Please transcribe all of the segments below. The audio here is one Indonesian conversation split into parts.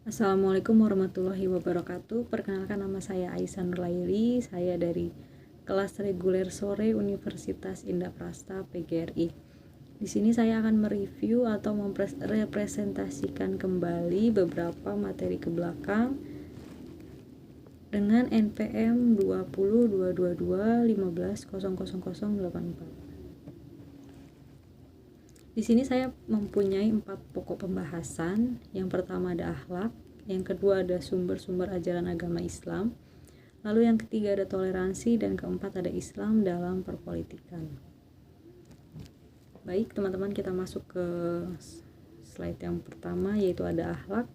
Assalamualaikum warahmatullahi wabarakatuh. Perkenalkan, nama saya Aisyah Nurlaili. Saya dari kelas reguler sore Universitas Indah Prasta PGRI. Di sini saya akan mereview atau merepresentasikan kembali beberapa materi ke belakang dengan NPM 20.222.15.00084. Di sini saya mempunyai 4 pokok pembahasan. Yang pertama ada akhlak, yang kedua ada sumber-sumber ajaran agama Islam, lalu yang ketiga ada toleransi, dan keempat ada Islam dalam perpolitikan. Baik teman-teman, kita masuk ke slide yang pertama, yaitu ada akhlak.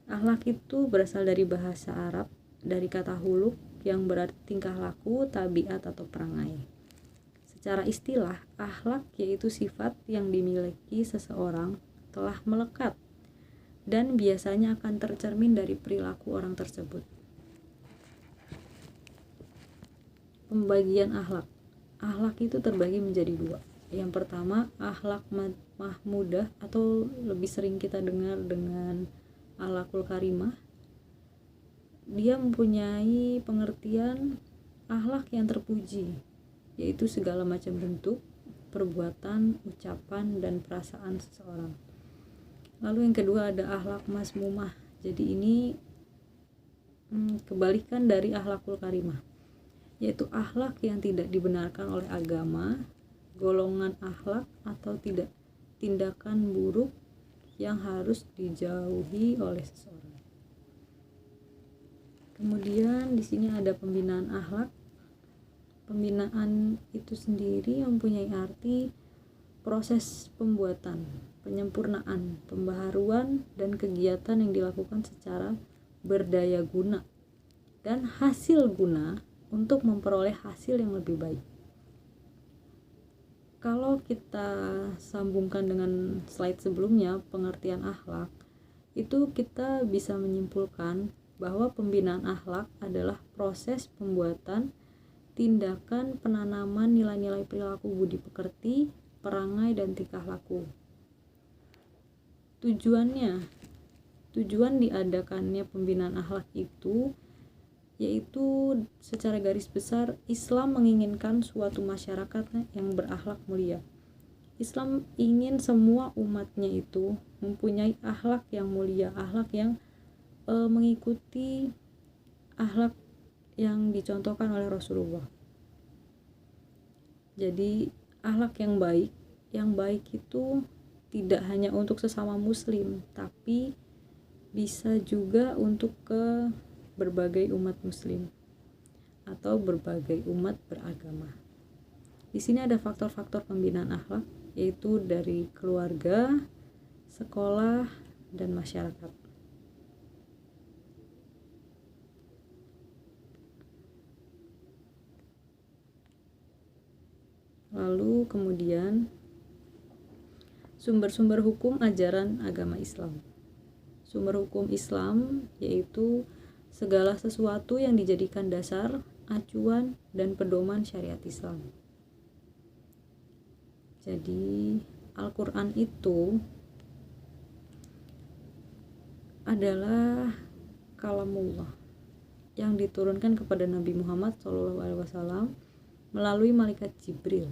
Akhlak itu berasal dari bahasa Arab, dari kata huluk yang berarti tingkah laku, tabiat atau perangai. Secara istilah, akhlak yaitu sifat yang dimiliki seseorang telah melekat dan biasanya akan tercermin dari perilaku orang tersebut. Pembagian akhlak. Akhlak itu terbagi menjadi 2. Yang pertama, akhlak mahmudah atau lebih sering kita dengar dengan akhlakul karimah. Dia mempunyai pengertian akhlak yang terpuji, yaitu segala macam bentuk, perbuatan, ucapan, dan perasaan seseorang. Lalu yang kedua ada akhlak mazmumah. Jadi ini kebalikan dari akhlakul karimah, yaitu akhlak yang tidak dibenarkan oleh agama, golongan akhlak atau tidak tindakan buruk yang harus dijauhi oleh seseorang. Kemudian di sini ada pembinaan akhlak. Pembinaan itu sendiri mempunyai arti proses pembuatan, penyempurnaan, pembaharuan, dan kegiatan yang dilakukan secara berdaya guna dan hasil guna untuk memperoleh hasil yang lebih baik. Kalau kita sambungkan dengan slide sebelumnya, pengertian akhlak, itu kita bisa menyimpulkan bahwa pembinaan akhlak adalah proses pembuatan, tindakan, penanaman nilai-nilai perilaku budi pekerti, perangai, dan tingkah laku. Tujuan diadakannya pembinaan akhlak itu yaitu secara garis besar Islam menginginkan suatu masyarakat yang berakhlak mulia. Islam ingin semua umatnya itu mempunyai akhlak yang mulia, akhlak yang mengikuti akhlak yang dicontohkan oleh Rasulullah. Jadi akhlak yang baik itu tidak hanya untuk sesama muslim, tapi bisa juga untuk ke berbagai umat muslim atau berbagai umat beragama. Di sini ada faktor-faktor pembinaan akhlak, yaitu dari keluarga, sekolah, dan masyarakat. Lalu kemudian sumber-sumber hukum ajaran agama Islam. Sumber hukum Islam yaitu segala sesuatu yang dijadikan dasar, acuan, dan pedoman syariat Islam. Jadi Al-Quran itu adalah kalamullah yang diturunkan kepada Nabi Muhammad SAW melalui malaikat Jibril,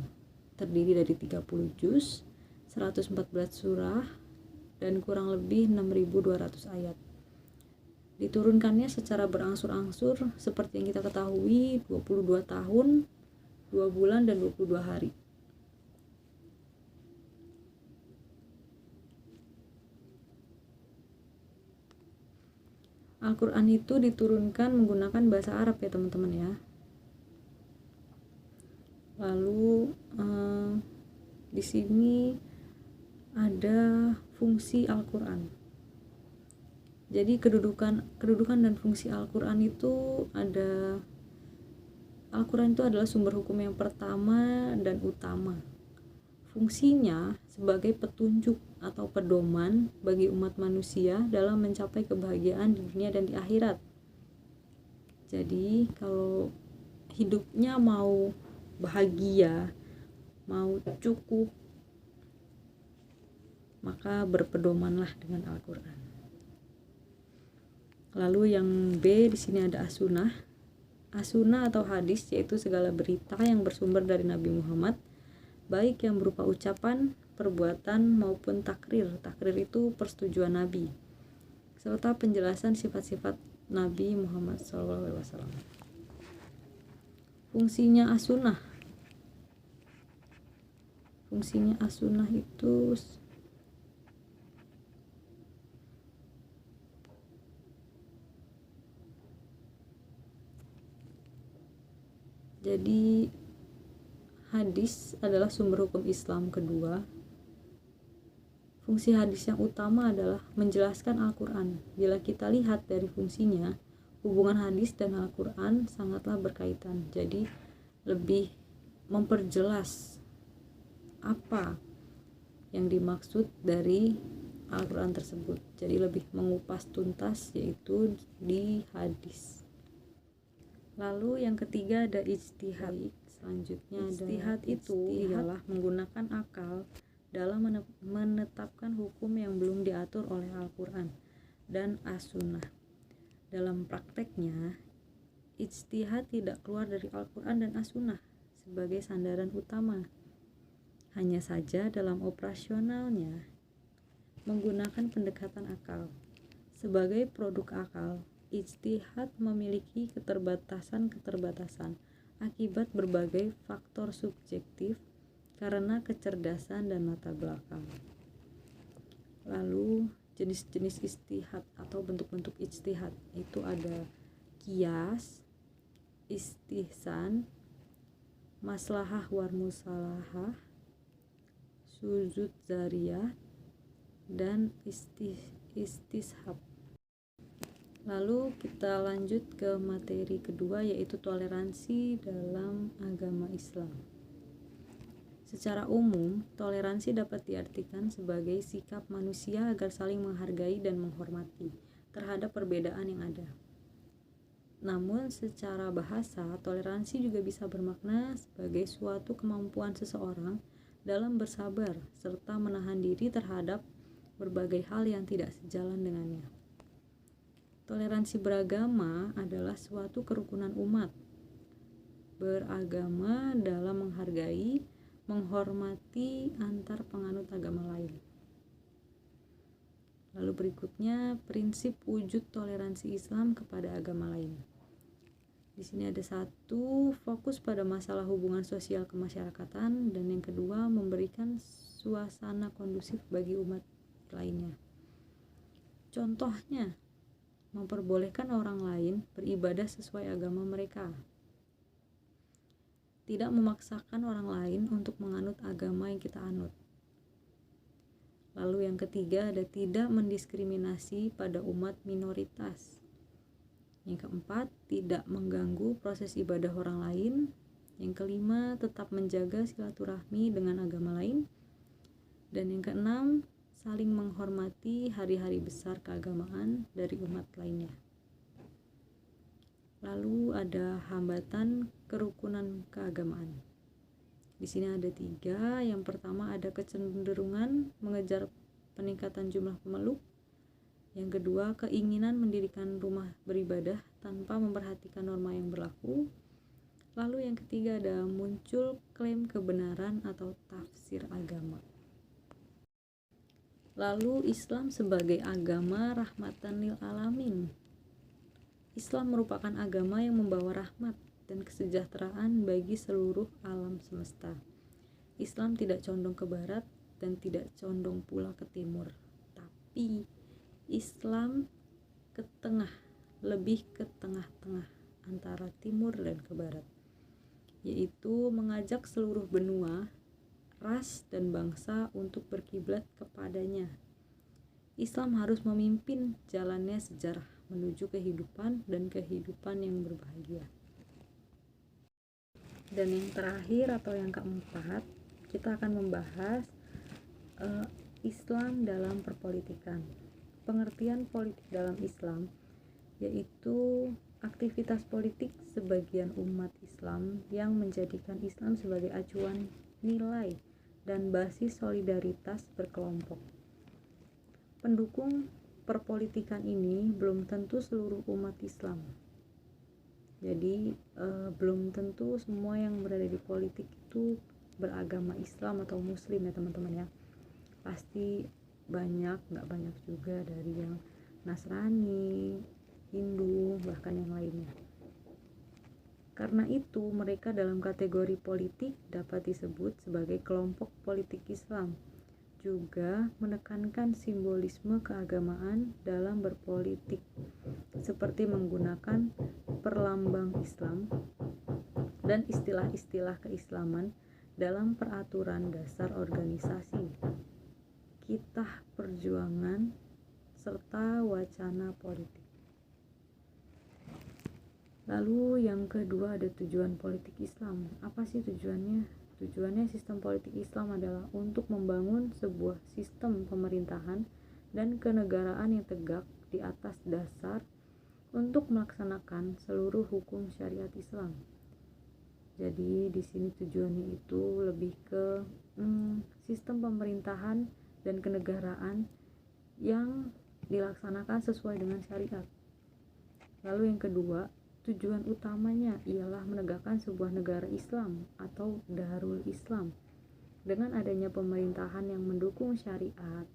terdiri dari 30 juz, 114 surah, dan kurang lebih 6.200 ayat. Diturunkannya secara berangsur-angsur seperti yang kita ketahui, 22 tahun, 2 bulan, dan 22 hari. Al-Quran itu diturunkan menggunakan bahasa Arab ya teman-teman ya. Lalu di sini ada fungsi Al-Quran. Jadi kedudukan dan fungsi Al-Quran itu ada. Al-Quran itu adalah sumber hukum yang pertama dan utama. Fungsinya sebagai petunjuk atau pedoman bagi umat manusia dalam mencapai kebahagiaan di dunia dan di akhirat. Jadi kalau hidupnya mau bahagia, mau cukup, maka berpedomanlah dengan Al-Quran. Lalu yang B, di sini ada as-sunnah. As-sunnah atau hadis yaitu segala berita yang bersumber dari Nabi Muhammad, baik yang berupa ucapan, perbuatan maupun takrir. Takrir itu persetujuan Nabi, serta penjelasan sifat-sifat Nabi Muhammad SAW. Fungsinya as-sunnah. Fungsinya as-sunnah itu jadi hadis adalah sumber hukum Islam kedua. Fungsi hadis yang utama adalah menjelaskan Al-Quran. Bila kita lihat dari fungsinya, hubungan hadis dan Al-Quran sangatlah berkaitan. Jadi lebih memperjelas apa yang dimaksud dari Al-Quran tersebut. Jadi lebih mengupas tuntas, yaitu di hadis. Lalu yang ketiga ada ijtihad. Selanjutnya ijtihad itu ialah menggunakan akal dalam menetapkan hukum yang belum diatur oleh Al-Quran dan As-Sunnah. Dalam prakteknya, ijtihad tidak keluar dari Al-Quran dan As-Sunnah sebagai sandaran utama. Hanya saja dalam operasionalnya menggunakan pendekatan akal. Sebagai produk akal, ijtihad memiliki keterbatasan akibat berbagai faktor subjektif karena kecerdasan dan latar belakang. Lalu jenis-jenis ijtihad atau bentuk-bentuk ijtihad itu ada qiyas, istihsan, maslahah war musalahah, suzud zariyah, dan istishab. Lalu kita lanjut ke materi kedua, yaitu toleransi dalam agama Islam. Secara umum, toleransi dapat diartikan sebagai sikap manusia agar saling menghargai dan menghormati terhadap perbedaan yang ada. Namun secara bahasa, toleransi juga bisa bermakna sebagai suatu kemampuan seseorang dalam bersabar serta menahan diri terhadap berbagai hal yang tidak sejalan dengannya. Toleransi beragama adalah suatu kerukunan umat beragama dalam menghargai, menghormati antar penganut agama lain. Lalu berikutnya, prinsip wujud toleransi Islam kepada agama lain. Di sini ada satu, fokus pada masalah hubungan sosial kemasyarakatan, dan yang kedua, memberikan suasana kondusif bagi umat lainnya. Contohnya, memperbolehkan orang lain beribadah sesuai agama mereka. Tidak memaksakan orang lain untuk menganut agama yang kita anut. Lalu yang ketiga ada tidak mendiskriminasi pada umat minoritas. Yang keempat, tidak mengganggu proses ibadah orang lain. Yang kelima, tetap menjaga silaturahmi dengan agama lain. Dan yang keenam, saling menghormati hari-hari besar keagamaan dari umat lainnya. Lalu ada hambatan kerukunan keagamaan. Di sini ada 3. Yang pertama ada kecenderungan mengejar peningkatan jumlah pemeluk. Yang kedua, keinginan mendirikan rumah beribadah tanpa memperhatikan norma yang berlaku. Lalu yang ketiga ada muncul klaim kebenaran atau tafsir agama. Lalu Islam sebagai agama rahmatan lil alamin. Islam merupakan agama yang membawa rahmat dan kesejahteraan bagi seluruh alam semesta. Islam tidak condong ke barat dan tidak condong pula ke timur, tapi Islam ke tengah, lebih ke tengah-tengah antara timur dan ke barat, yaitu mengajak seluruh benua, ras dan bangsa untuk berkiblat kepadanya. Islam harus memimpin jalannya sejarah menuju kehidupan dan kehidupan yang berbahagia. Dan yang terakhir atau yang keempat, kita akan membahas Islam dalam perpolitikan. Pengertian politik dalam Islam yaitu aktivitas politik sebagian umat Islam yang menjadikan Islam sebagai acuan nilai dan basis solidaritas berkelompok. Pendukung perpolitikan ini belum tentu seluruh umat Islam. Jadi belum tentu semua yang berada di politik itu beragama Islam atau Muslim ya teman-teman ya. Pasti nggak banyak juga dari yang Nasrani, Hindu, bahkan yang lainnya. Karena itu mereka dalam kategori politik dapat disebut sebagai kelompok politik Islam. Juga menekankan simbolisme keagamaan dalam berpolitik, seperti menggunakan perlambang Islam dan istilah-istilah keislaman dalam peraturan dasar organisasi, kitah perjuangan, serta wacana politik. Lalu yang kedua ada tujuan politik Islam. Apa sih tujuannya? Tujuannya sistem politik Islam adalah untuk membangun sebuah sistem pemerintahan dan kenegaraan yang tegak di atas dasar untuk melaksanakan seluruh hukum syariat Islam. Jadi di sini tujuannya itu lebih ke sistem pemerintahan dan kenegaraan yang dilaksanakan sesuai dengan syariat. Lalu yang kedua, tujuan utamanya ialah menegakkan sebuah negara Islam atau Darul Islam. Dengan adanya pemerintahan yang mendukung syariat,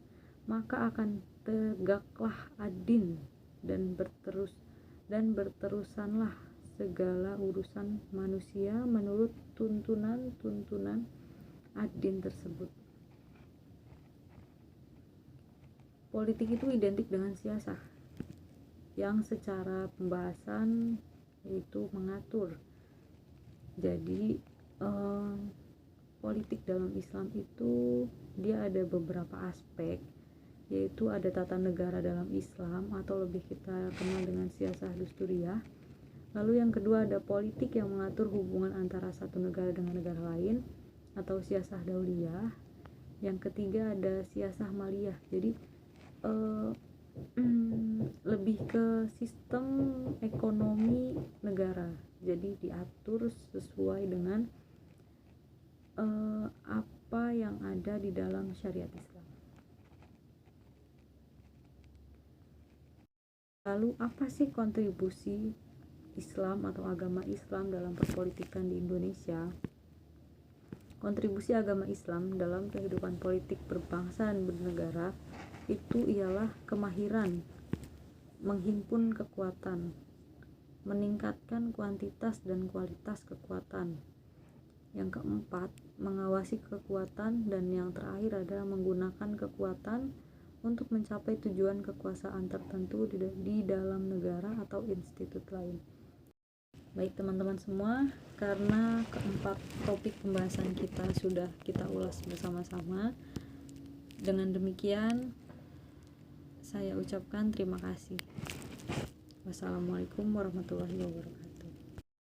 maka akan tegaklah adil dan berterusanlah segala urusan manusia menurut tuntunan ad-din tersebut. Politik itu identik dengan siasah yang secara pembahasan yaitu mengatur. Jadi politik dalam Islam itu dia ada beberapa aspek, yaitu ada tata negara dalam Islam atau lebih kita kenal dengan siasah dusturiyah. Lalu yang kedua ada politik yang mengatur hubungan antara satu negara dengan negara lain atau siasah dauliyah. Yang ketiga ada siasah maliyah. Jadi lebih ke sistem ekonomi negara. Jadi diatur sesuai dengan apa yang ada di dalam syariat Islam. Lalu apa sih kontribusi Islam atau agama Islam dalam perpolitikan di Indonesia? Kontribusi agama Islam dalam kehidupan politik berbangsa dan bernegara itu ialah kemahiran menghimpun kekuatan, meningkatkan kuantitas dan kualitas kekuatan. Yang keempat, mengawasi kekuatan, dan yang terakhir adalah menggunakan kekuatan untuk mencapai tujuan kekuasaan tertentu di dalam negara atau institut lain. Baik teman-teman semua, karena keempat topik pembahasan kita sudah kita ulas bersama-sama. Dengan demikian saya ucapkan terima kasih. Wassalamualaikum warahmatullahi wabarakatuh.